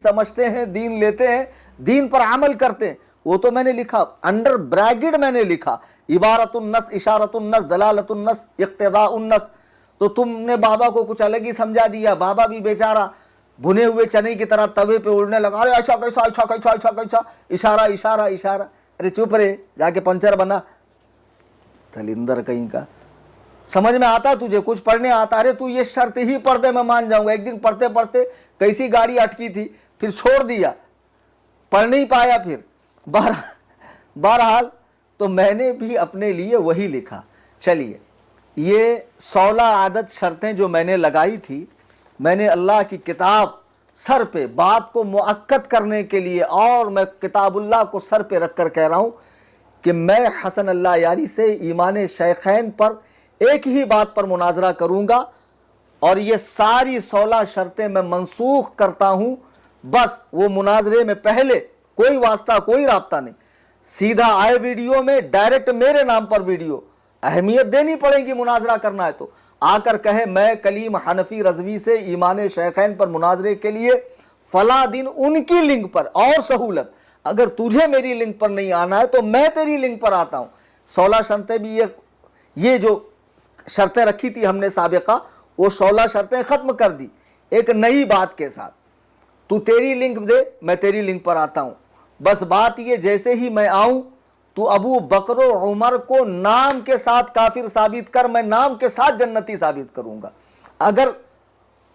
समझते हैं, दीन लेते हैं, दीन पर अमल करते हैं। वो तो मैंने लिखा, अंडर ब्रैकेट मैंने लिखा, इबारतुन नस, इशारतुन नस, दलालतुन नस, इक्तिदाउन नस। तो तुमने बाबा को कुछ अलग ही समझा दिया। बाबा भी बेचारा भुने हुए चने की तरह तवे पे उड़ने लगा, अरे ऐसा कैसा, ऐसा कैसा, ऐसा कैसा, इशारा इशारा इशारा। अरे चुप रे, जाके पंचर बना, थलिंदर कहीं का। समझ में आता तुझे, कुछ पढ़ने आता? अरे तू ये शर्त ही पढ़ दे, मैं मान जाऊंगा। एक दिन पढ़ते पढ़ते कैसी गाड़ी अटकी थी, फिर छोड़ दिया, पढ़ नहीं पाया। फिर बहरहाल तो मैंने भी अपने लिए वही लिखा। चलिए, ये 16 आदत शर्तें जो मैंने लगाई थी, मैंने अल्लाह की किताब सर पे बात को मुअक्कद करने के लिए, और मैं किताबुल्लाह को सर पे रख कर कह रहा हूं कि मैं हसन अल्लाह यारी से ईमान शेखैन पर एक ही बात पर मुनाजरा करूंगा, और ये सारी 16 शर्तें मैं मनसूख करता हूं। बस वो मुनाजरे में पहले कोई वास्ता, कोई राब्ता नहीं, सीधा आए वीडियो में, डायरेक्ट मेरे नाम पर वीडियो। अहमियत देनी पड़ेगी, मुनाजरा करना है तो आकर कहे मैं कलीम हनफी रजवी से ईमान शेखैन पर मुनाजरे के लिए फला दिन उनकी लिंक पर। और सहूलत, अगर तुझे मेरी लिंक पर नहीं आना है तो मैं तेरी लिंक पर आता हूं। 16 शर्तें भी ये जो शर्तें रखी थी हमने साबिका, वो 16 शर्तें खत्म कर दी एक नई बात के साथ। तू तेरी लिंक दे, मैं तेरी लिंक पर आता हूं। बस बात ये, जैसे ही मैं आऊं तू अबू बकर उमर को नाम के साथ काफिर साबित कर, मैं नाम के साथ जन्नती साबित करूंगा। अगर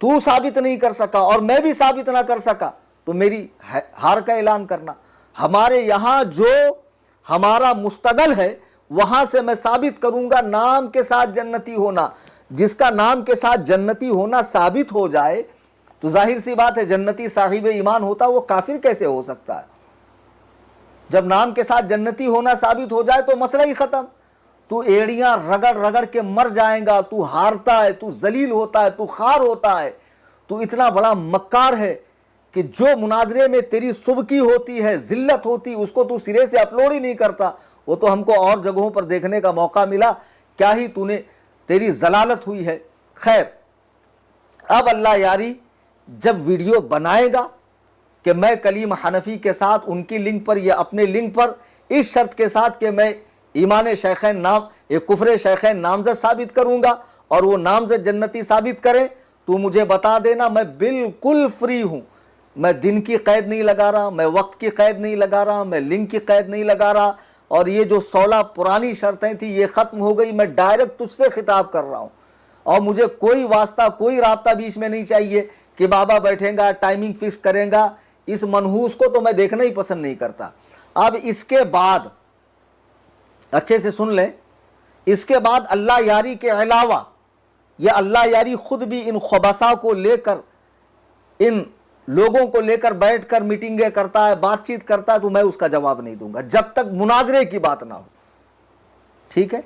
तू साबित नहीं कर सका और मैं भी साबित ना कर सका तो मेरी हार का ऐलान करना। हमारे यहां जो हमारा मुस्तदल है वहां से मैं साबित करूंगा नाम के साथ जन्नती होना। जिसका नाम के साथ जन्नती होना साबित हो जाए तो जाहिर सी बात है जन्नती साहिब ईमान होता, वो काफिर कैसे हो सकता है? जब नाम के साथ जन्नती होना साबित हो जाए तो मसला ही खत्म। तू एड़ियां रगड़ रगड़ के मर जाएगा, तू हारता है, तू जलील होता है, तू खार होता है, तू इतना बड़ा मक्कार है कि जो मुनाजरे में तेरी सुबकी होती है, जिल्लत होती, उसको तू सिरे से अपलोड ही नहीं करता। वो तो हमको और जगहों पर देखने का मौका मिला, क्या ही तूने, तेरी जलालत हुई है। खैर, अब अल्लाह यारी जब वीडियो बनाएगा कि मैं कलीम हनफी के साथ उनकी लिंक पर या अपने लिंक पर इस शर्त के साथ कि मैं ईमान शेखैन नाम, एक कुफर शेखैन नामजद साबित करूंगा और वो नामजद जन्नती साबित करें, तू मुझे बता देना, मैं बिल्कुल फ्री हूं। मैं दिन की कैद नहीं लगा रहा, मैं वक्त की कैद नहीं लगा रहा, मैं लिंक की कैद नहीं लगा रहा। और ये जो 16 पुरानी शर्तें थी ये खत्म हो गई। मैं डायरेक्ट तुझसे खिताब कर रहा हूं और मुझे कोई वास्ता, कोई राब्ता बीच में नहीं चाहिए कि बाबा बैठेगा, टाइमिंग फिक्स करेगा। इस मनहूस को तो मैं देखना ही पसंद नहीं करता। अब इसके बाद अच्छे से सुन लें, इसके बाद अल्लाह यारी के अलावा ये अल्लाह यारी खुद भी इन खबसा को लेकर, इन लोगों को लेकर बैठकर मीटिंगें करता है, बातचीत करता है, तो मैं उसका जवाब नहीं दूंगा जब तक मुनाजरे की बात ना हो। ठीक है?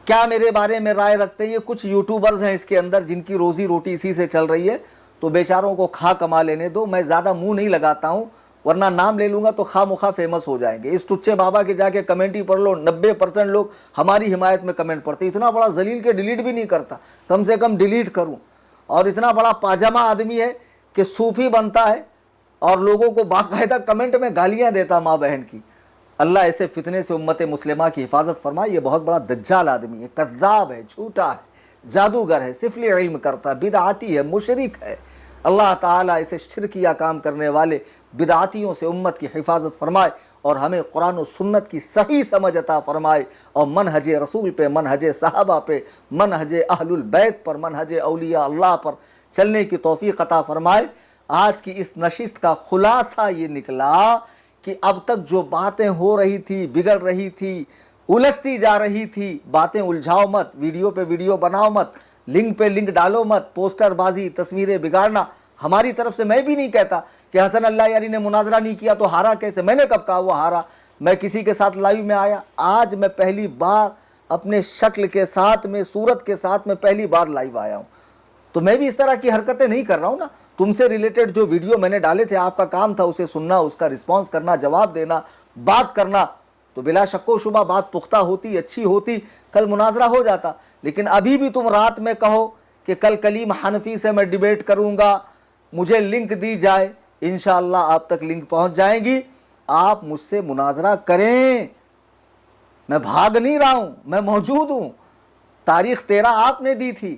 क्या मेरे बारे में राय रखते हैं? ये कुछ यूट्यूबर्स हैं इसके अंदर जिनकी रोजी रोटी इसी से चल रही है, तो बेचारों को खा कमा लेने दो। मैं ज्यादा मुंह नहीं लगाता हूं, वरना नाम ले लूंगा तो खा मुखा फेमस हो जाएंगे। इस टुच्चे बाबा के जाके कमेंट ही पढ़ लो, 90% लोग हमारी हिमायत में कमेंट पढ़ते। इतना बड़ा जलील के डिलीट भी नहीं करता, कम से कम डिलीट करूं। और इतना बड़ा पाजामा आदमी है कि सूफी बनता है और लोगों को बाकायदा कमेंट में गालियां देता माँ बहन की। अल्लाह ऐसे फितने से उम्मत मुस्लिमा की हिफाजत फरमाए। ये बहुत बड़ा दज्जाल आदमी है, कद्दाब है, झूठा है, जादूगर है, सिफली इल्म करता है, बिदआती है, मुशरिक है। अल्लाह ताला इसे शिरकिया काम करने वाले बिदआतियों से उम्मत की हिफाजत फरमाए और हमें कुरान और सुन्नत की सही समझ अता फरमाए और मनहज रसूल पे, मनहज सहाबा पे, मनहज अहलुल बैत पर, मनहज औलिया अल्लाह पर चलने की तौफीक अता फरमाए। आज की इस नशिस्त का खुलासा ये निकला कि अब तक जो बातें हो रही थी, बिगड़ रही थी, उलझती जा रही थी, बातें उलझाओ मत, वीडियो पे वीडियो बनाओ मत, लिंक पे लिंक डालो मत, पोस्टरबाजी, तस्वीरें बिगाड़ना। हमारी तरफ से मैं भी नहीं कहता कि हसन अल्लाह यारी ने मुनाजरा नहीं किया तो हारा कैसे। मैंने कब कहा वो हारा? मैं किसी के साथ लाइव में आया? आज मैं पहली बार अपने शक्ल के साथ में, सूरत के साथ में पहली बार लाइव आया हूं। तो मैं भी इस तरह की हरकतें नहीं कर रहा हूं ना। तुमसे रिलेटेड जो वीडियो मैंने डाले थे, आपका काम था उसे सुनना, उसका रिस्पॉन्स करना, जवाब देना, बात करना। तो बिला शक्को शुबा बात पुख्ता होती, अच्छी होती, कल मुनाजरा हो जाता। लेकिन अभी भी तुम रात में कहो कि कल कलीम हनफी से मैं डिबेट करूंगा, मुझे लिंक दी जाए, انشاءاللہ آپ تک لنک پہنچ جائیں گی. آپ مجھ سے مناظرہ کریں, میں بھاگ نہیں رہا ہوں, میں موجود ہوں. تاریخ 13 آپ نے دی تھی,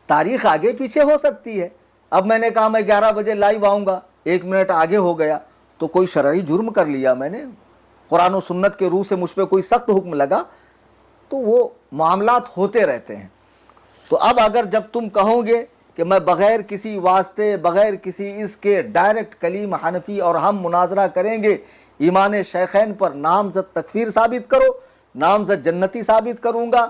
تاریخ آگے پیچھے ہو سکتی ہے. اب میں نے کہا میں 11 بجے لائیو آؤں گا, 1 منٹ آگے ہو گیا تو کوئی شرعی جرم کر لیا میں نے, قرآن و سنت کے روح سے مجھ پہ کوئی سخت حکم لگا, تو وہ معاملات ہوتے رہتے ہیں. تو اب اگر جب تم کہو گے کہ میں بغیر کسی واسطے, بغیر کسی اس کے ڈائریکٹ کلیم حنفی اور ہم مناظرہ کریں گے, ایمان شیخین پر نامزد تکفیر ثابت کرو, نامزد جنتی ثابت کروں گا,